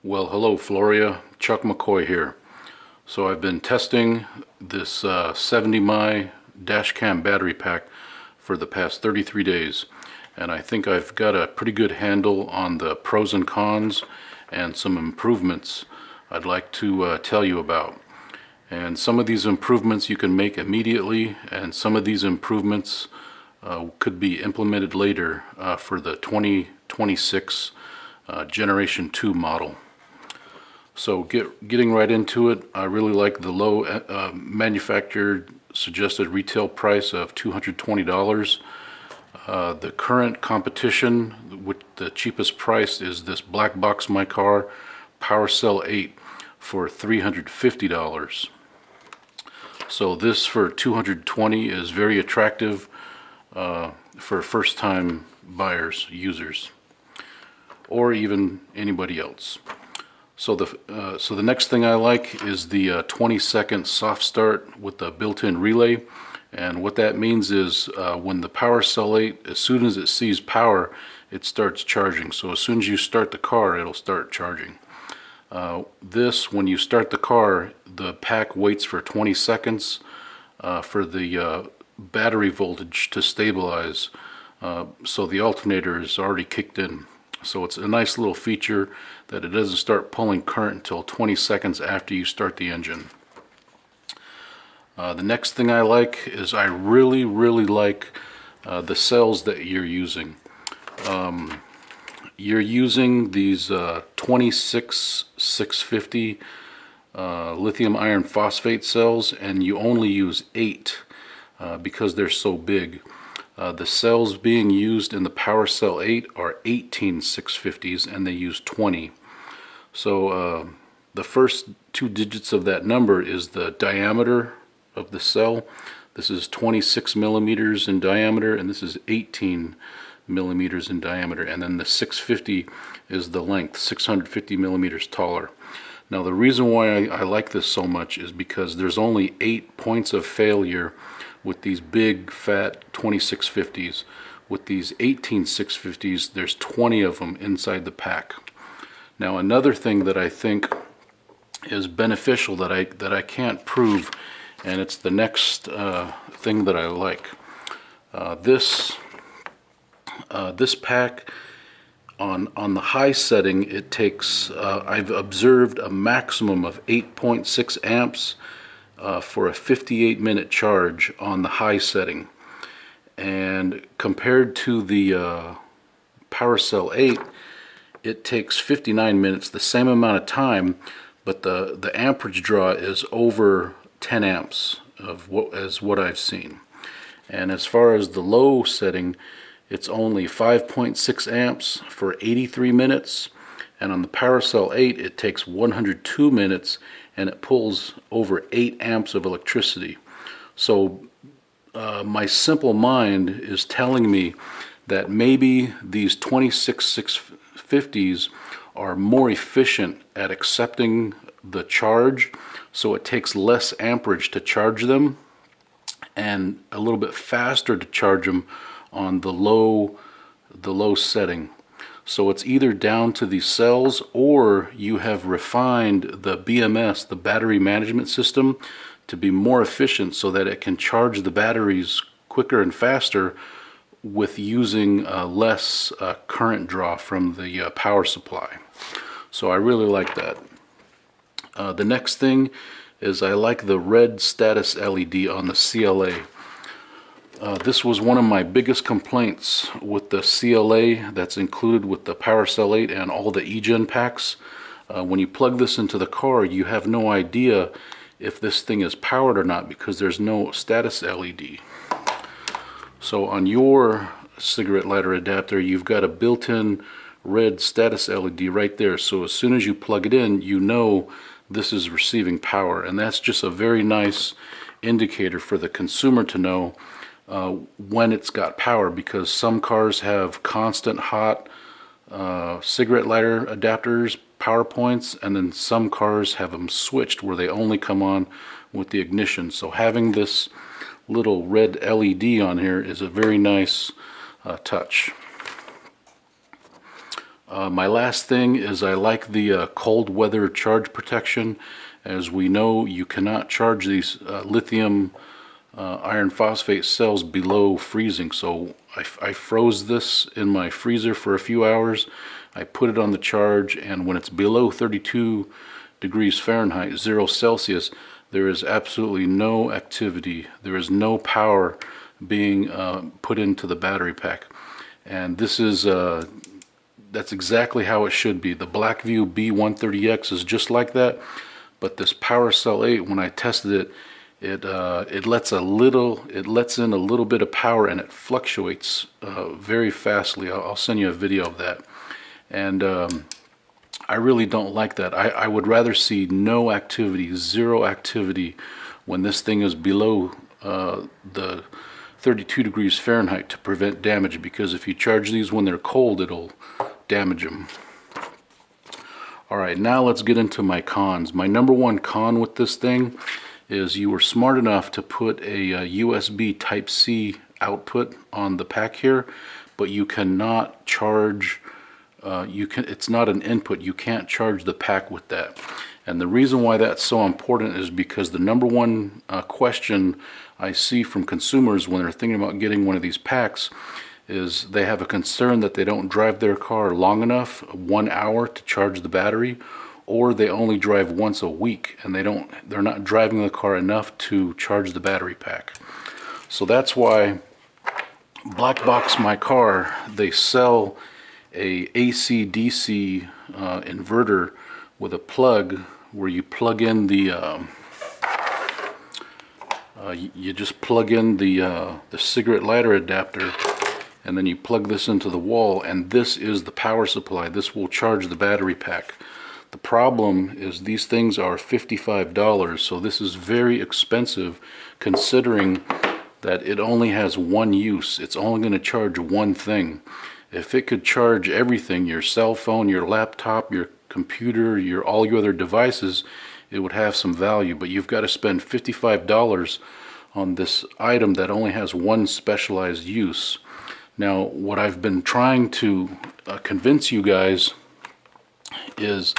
Well, hello Floria, Chuck McCoy here. So I've been testing this 70 mAh dash cam battery pack for the past 33 days, and I think I've got a pretty good handle on the pros and cons and some improvements I'd like to tell you about. And some of these improvements you can make immediately, and some of these improvements could be implemented later for the 2026 Generation 2 model. So getting right into it, I really like the low manufacturer suggested retail price of $220. The current competition with the cheapest price is this black box my car PowerCell 8 for $350. So this for $220 is very attractive for first-time buyers, users, or even anybody else. So the next thing I like is the 20-second soft start with the built-in relay. And what that means is when the PowerCell 8, as soon as it sees power, it starts charging. So as soon as you start the car, it'll start charging. When you start the car, the pack waits for 20 seconds for the battery voltage to stabilize. So the alternator is already kicked in. So it's a nice little feature that it doesn't start pulling current until 20 seconds after you start the engine. The next thing I like is I really like the cells that you're using. You're using these 26650 lithium iron phosphate cells, and you only use 8 because they're so big. The cells being used in the PowerCell 8 are 18650s, and they use 20. So the first 2 digits of that number is the diameter of the cell. This is 26 millimeters in diameter, and this is 18 millimeters in diameter. And then the 650 is the length, 650 millimeters taller. Now the reason why I like this so much is because there's only 8 points of failure with these big fat 2650s. With these 18650s, there's 20 of them inside the pack. Now another thing that I think is beneficial that I can't prove, and it's the next thing that I like. This pack on the high setting, it takes I've observed a maximum of 8.6 amps for a 58-minute charge on the high setting, and compared to the PowerCell 8, it takes 59 minutes, the same amount of time, but the amperage draw is over 10 amps as what I've seen. And as far as the low setting, it's only 5.6 amps for 83 minutes, and on the PowerCell 8 it takes 102 minutes and it pulls over 8 amps of electricity. So my simple mind is telling me that maybe these 26650s are more efficient at accepting the charge, so it takes less amperage to charge them and a little bit faster to charge them on the low setting. So it's either down to the cells, or you have refined the BMS, the battery management system, to be more efficient so that it can charge the batteries quicker and faster with using less current draw from the power supply. So I really like that. The next thing is I like the red status LED on the CLA. This was one of my biggest complaints with the CLA that's included with the PowerCell 8 and all the eGen packs. When you plug this into the car, you have no idea if this thing is powered or not because there's no status LED. So on your cigarette lighter adapter, you've got a built-in red status LED right there. So as soon as you plug it in, you know this is receiving power, and that's just a very nice indicator for the consumer to know when it's got power, because some cars have constant hot cigarette lighter adapters, power points, and then some cars have them switched where they only come on with the ignition. So having this little red LED on here is a very nice touch. My last thing is I like the cold weather charge protection. As we know, you cannot charge these lithium iron phosphate cells below freezing. So I froze this in my freezer for a few hours. I put it on the charge, and when it's below 32 degrees Fahrenheit, 0 Celsius, there is absolutely no activity. There is no power being put into the battery pack. And this is that's exactly how it should be. The Blackview B130X is just like that, but this PowerCell 8, when I tested it, it lets in a little bit of power, and it fluctuates very fastly. I'll send you a video of that. And I really don't like that. I would rather see no activity, 0 activity, when this thing is below the 32 degrees Fahrenheit to prevent damage, because if you charge these when they're cold, it'll damage them. Alright, now let's get into my cons. My number one con with this thing is you were smart enough to put a USB Type-C output on the pack here, but you cannot charge, it's not an input. You can't charge the pack with that. And the reason why that's so important is because the number one question I see from consumers when they're thinking about getting one of these packs is they have a concern that they don't drive their car long enough, 1 hour, to charge the battery, or they only drive once a week and they're not driving the car enough to charge the battery pack. So that's why Black Box My Car, they sell a AC/DC inverter with a plug where you plug in the you just plug in the cigarette lighter adapter, and then you plug this into the wall, and this is the power supply. This will charge the battery pack. The problem is these things are $55, so this is very expensive considering that it only has one use. It's only going to charge one thing. If it could charge everything, your cell phone, your laptop, your computer, all your other devices, it would have some value. But you've got to spend $55 on this item that only has one specialized use. Now, what I've been trying to convince you guys is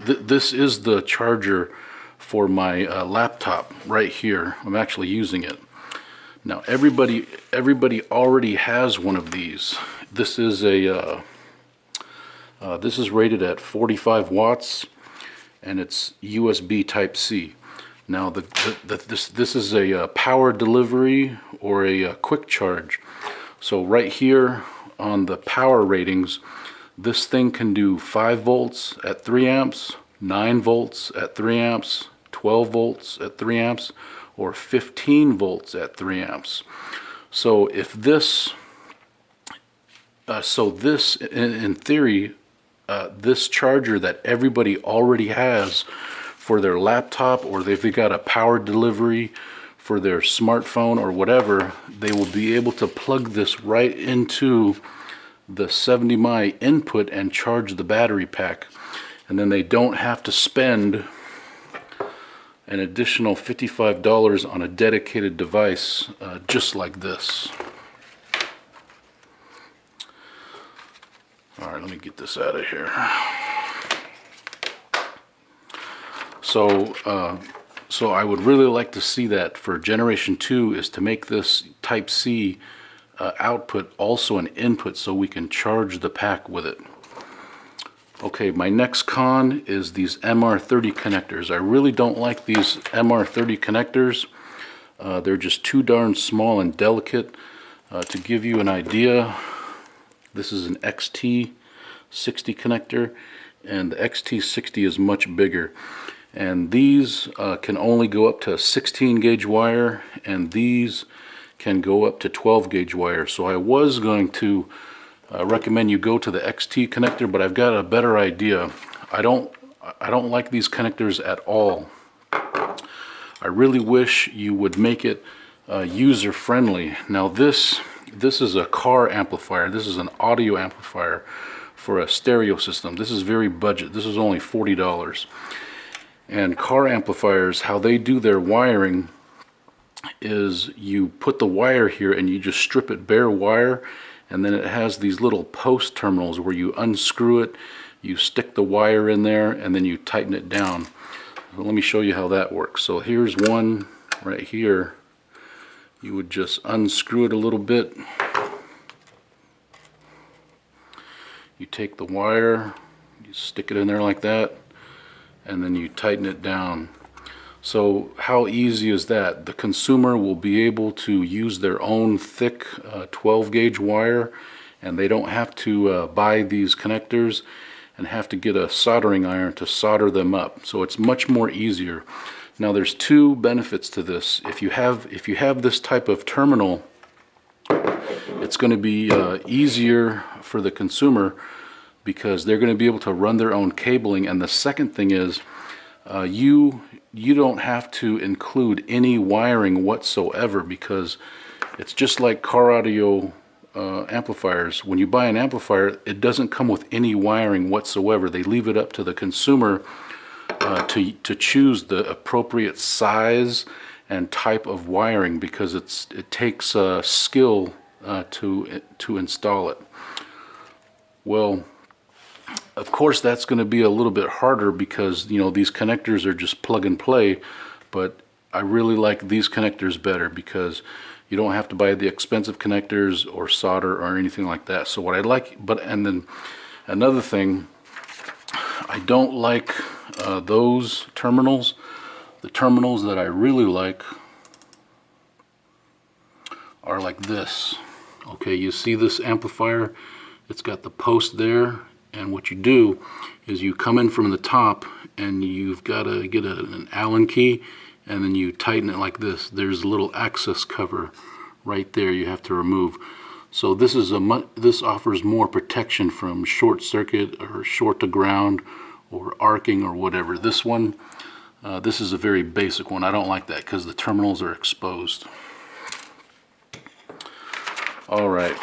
this is the charger for my laptop right here. I'm actually using it. Now, everybody already has one of these. This is this is rated at 45 watts, and it's USB Type-C. Now, this is a power delivery or a quick charge. So right here on the power ratings, this thing can do 5 volts at 3 amps, 9 volts at 3 amps, 12 volts at 3 amps, or 15 volts at 3 amps. So if this, in theory, this charger that everybody already has for their laptop, or if they got a power delivery for their smartphone or whatever, they will be able to plug this right into the 70 mAh input and charge the battery pack, and then they don't have to spend an additional $55 on a dedicated device just like this. Alright, let me get this out of here. So I would really like to see that for Generation 2 is to make this Type-C output also an input so we can charge the pack with it. Okay, my next con is these MR30 connectors. I really don't like these MR30 connectors. They're just too darn small and delicate. To give you an idea, this is an XT60 connector, and the XT60 is much bigger. And these can only go up to 16 gauge wire, and these can go up to 12 gauge wire. So I was going to recommend you go to the XT connector, but I've got a better idea. I don't like these connectors at all. I really wish you would make it user friendly. Now this is a car amplifier. This is an audio amplifier for a stereo system. This is very budget. This is only $40. And car amplifiers, how they do their wiring is you put the wire here and you just strip it bare wire, and then it has these little post terminals where you unscrew it, you stick the wire in there, and then you tighten it down. So let me show you how that works. So here's one right here. You would just unscrew it a little bit. You take the wire, you stick it in there like that, and then you tighten it down. So how easy is that? The consumer will be able to use their own thick 12 gauge wire, and they don't have to buy these connectors and have to get a soldering iron to solder them up. So it's much more easier. Now there's two benefits to this. If you have this type of terminal, it's going to be easier for the consumer because they're going to be able to run their own cabling. And the second thing is you don't have to include any wiring whatsoever, because it's just like car audio amplifiers. When you buy an amplifier, it doesn't come with any wiring whatsoever. They leave it up to the consumer to choose the appropriate size and type of wiring, because it takes skill to install it. Well, of course that's going to be a little bit harder because these connectors are just plug and play, but I really like these connectors better because you don't have to buy the expensive connectors or solder or anything like that. So what I like, and then another thing, I don't like those terminals. The terminals that I really like are like this. Okay, you see this amplifier? It's got the post there, and what you do is you come in from the top and you've got to get an Allen key, and then you tighten it like this. There's a little access cover right there you have to remove. So this offers more protection from short circuit or short to ground or arcing or whatever. This one, this is a very basic one. I don't like that because the terminals are exposed. All right.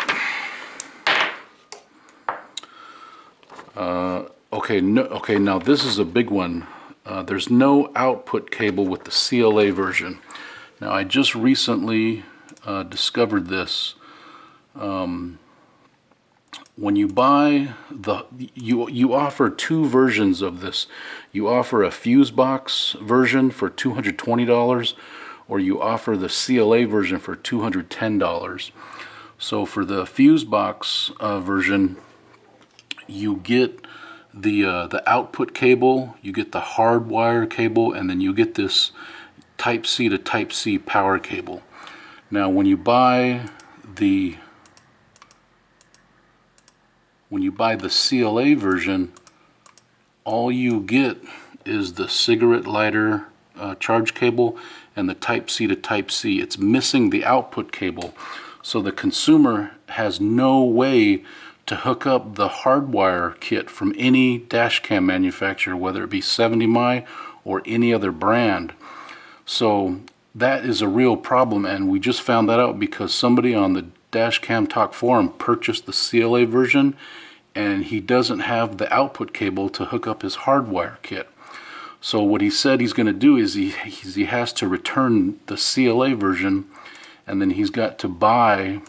Okay, now this is a big one. There's no output cable with the CLA version. Now I just recently discovered this. When you buy you offer two versions of this. You offer a fuse box version for $220, or you offer the CLA version for $210. So for the fuse box version, you get the output cable, you get the Hardwire cable, and then you get this Type C to Type C power cable. Now when you buy the CLA version, all you get is the cigarette lighter charge cable and the Type C to Type C. It's missing the output cable, so the consumer has no way to hook up the Hardwire kit from any dash cam manufacturer, whether it be 70mi or any other brand. So that is a real problem, and we just found that out because somebody on the Dash Cam Talk forum purchased the CLA version, and he doesn't have the output cable to hook up his Hardwire kit. So what he said he's going to do is he has to return the CLA version, and then he's got to buy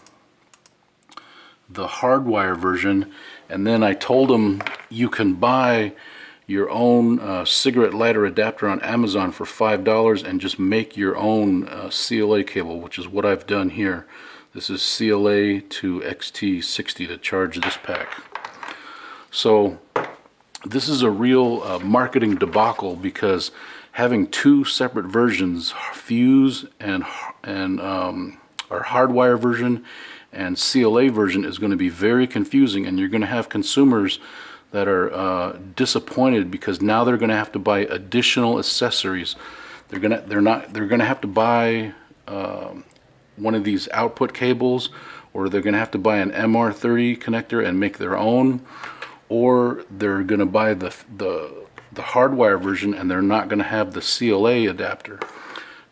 the Hardwire version. And then I told him you can buy your own cigarette lighter adapter on Amazon for $5 and just make your own CLA cable, which is what I've done here. This is CLA to XT60 to charge this pack. So this is a real marketing debacle, because having two separate versions, fuse and our Hardwire version and CLA version, is going to be very confusing, and you're going to have consumers that are disappointed because now they're going to have to buy additional accessories. They're going to have to buy one of these output cables, or they're going to have to buy an MR30 connector and make their own, or they're going to buy the Hardwire version and they're not going to have the CLA adapter.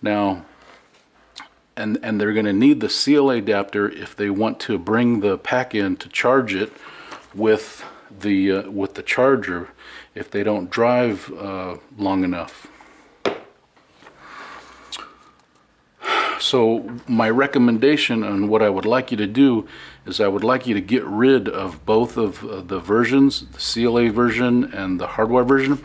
Now, and they're going to need the CLA adapter if they want to bring the pack in to charge it with the charger if they don't drive long enough. So my recommendation on what I would like you to do is I would like you to get rid of both of the versions, the CLA version and the Hardwire version,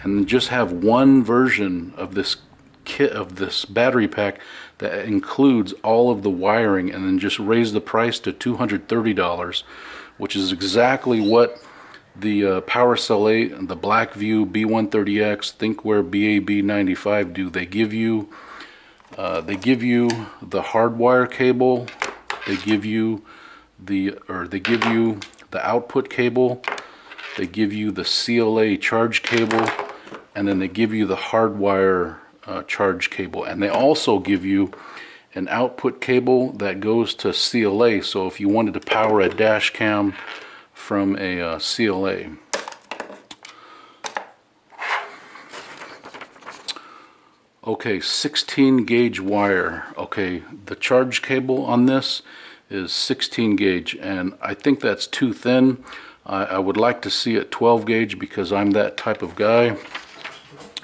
and just have one version of this kit, of this battery pack, that includes all of the wiring, and then just raise the price to $230, which is exactly what the PowerCell 8 and the Blackview B130X, Thinkware BAB95 do. They give you the Hardwire cable, they give you the output cable, they give you the CLA charge cable, and then they give you the Hardwire charge cable, and they also give you an output cable that goes to CLA. So if you wanted to power a dash cam from a CLA. Okay, 16 gauge wire. Okay, the charge cable on this is 16 gauge, and I think that's too thin. I would like to see it 12 gauge because I'm that type of guy.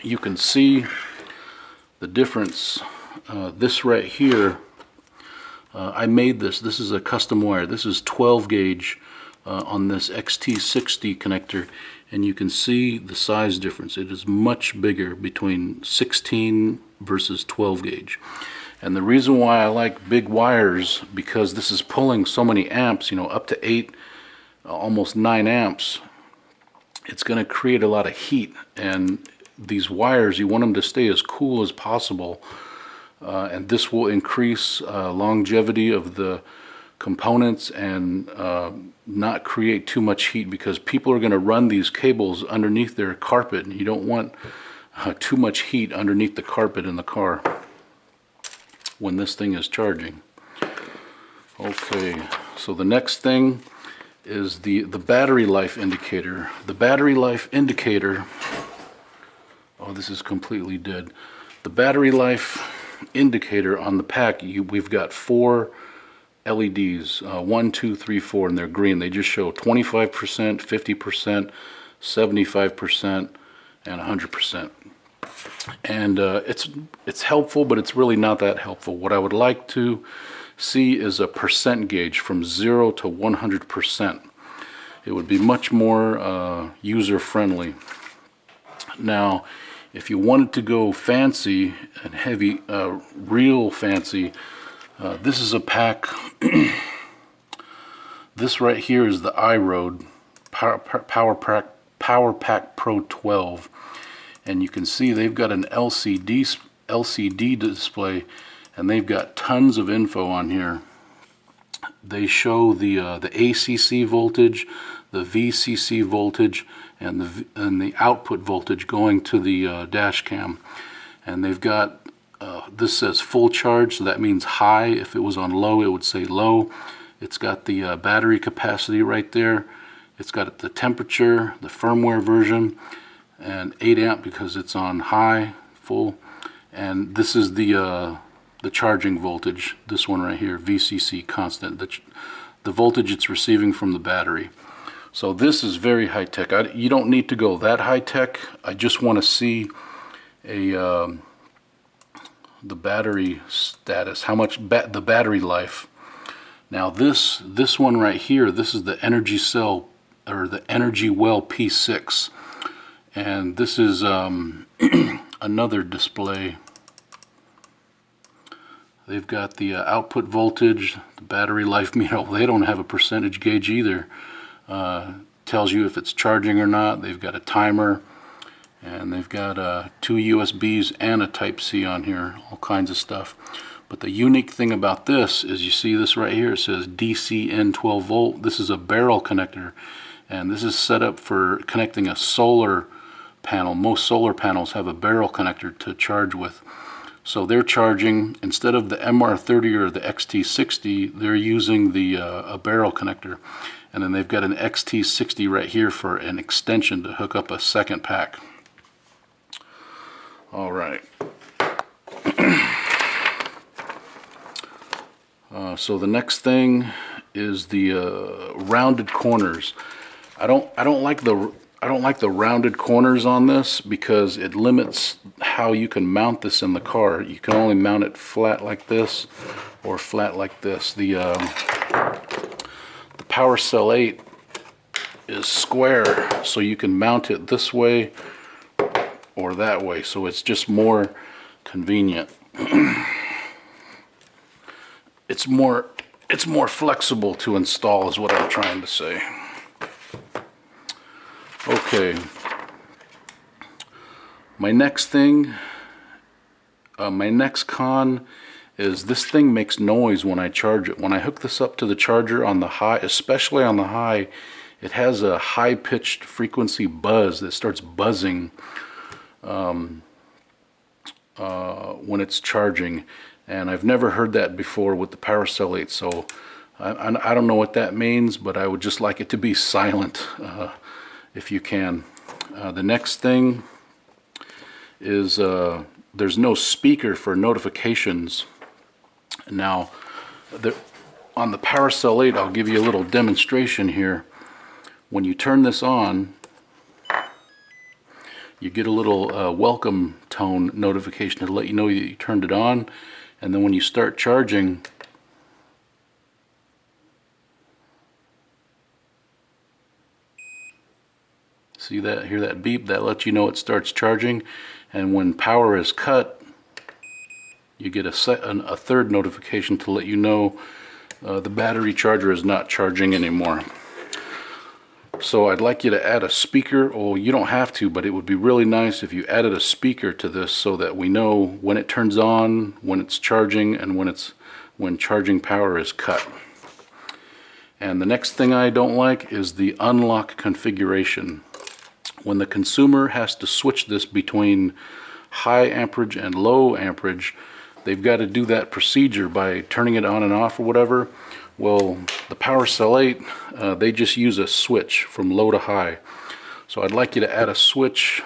You can see the difference. This right here, I made this. This is a custom wire. This is 12 gauge on this XT60 connector, and you can see the size difference. It is much bigger between 16 versus 12 gauge. And the reason why I like big wires, because this is pulling so many amps, you know, up to 8, almost 9 amps. It's going to create a lot of heat, and these wires, you want them to stay as cool as possible, and this will increase longevity of the components and not create too much heat, because people are going to run these cables underneath their carpet, and you don't want too much heat underneath the carpet in the car when this thing is charging. Okay, so the next thing is the battery life indicator. The battery life indicator, oh, this is completely dead. The battery life indicator on the pack, we've got 4 LEDs, 1, 2, 3, 4, and they're green. They just show 25%, 50%, 75%, and 100%. And it's helpful, but it's really not that helpful. What I would like to see is a percent gauge from 0 to 100%. It would be much more user-friendly. Now, if you wanted to go fancy and heavy, real fancy, this is a pack. This right here is the iRoad Power Pack Pro 12, and you can see they've got an LCD display, and they've got tons of info on here. They show the ACC voltage, the VCC voltage, and the output voltage going to the dash cam. And they've got this says full charge, so that means high. If it was on low, it would say low. It's got the battery capacity right there. It's got the temperature, the firmware version, and 8 amp because it's on high, full. And this is the charging voltage, this one right here, VCC constant, the voltage it's receiving from the battery. So this is very high tech. You don't need to go that high tech. I just want to see the battery status, how much the battery life. Now this one right here, this is the Energy Cell, or the Energy Well P6, and this is another display. They've got the output voltage, the battery life meter. They don't have a percentage gauge either. Tells you if it's charging or not. They've got a timer, and they've got 2 USBs and a Type-C on here, all kinds of stuff. But the unique thing about this is, you see this right here, it says DCN 12 volt. This is a barrel connector, and this is set up for connecting a solar panel. Most solar panels have a barrel connector to charge with. So they're charging, instead of the MR30 or the XT60, they're using the a barrel connector. And then they've got an XT60 right here for an extension to hook up a second pack. All right. So the next thing is the rounded corners. I don't like I don't like the rounded corners on this because it limits how you can mount this in the car. You can only mount it flat like this or flat like this. The PowerCell 8 is square, so you can mount it this way or that way, so it's just more convenient. It's more flexible to install is what I'm trying to say. Okay, my next con is this thing makes noise when I charge it. When I hook this up to the charger on the high, especially on the high, it has a high-pitched frequency buzz that starts buzzing when it's charging, and I've never heard that before with the PowerCell 8, so I don't know what that means, but I would just like it to be silent if you can. The next thing is there's no speaker for notifications. Now, on the PowerCell 8, I'll give you a little demonstration here. When you turn this on, you get a little welcome tone notification to let you know that you turned it on, and then when you start charging, see that, hear that beep? That lets you know it starts charging. And when power is cut, you get a third notification to let you know the battery charger is not charging anymore. So I'd like you to add a speaker. Or you don't have to, but it would be really nice if you added a speaker to this so that we know when it turns on, when it's charging, and when charging power is cut. And the next thing I don't like is the unlock configuration. When the consumer has to switch this between high amperage and low amperage, they've got to do that procedure by turning it on and off or whatever. Well, the PowerCell 8, they just use a switch from low to high. So I'd like you to add a switch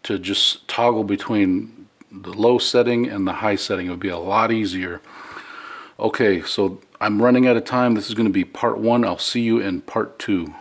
to just toggle between the low setting and the high setting. It would be a lot easier. Okay, so I'm running out of time. This is going to be part 1. I'll see you in part 2.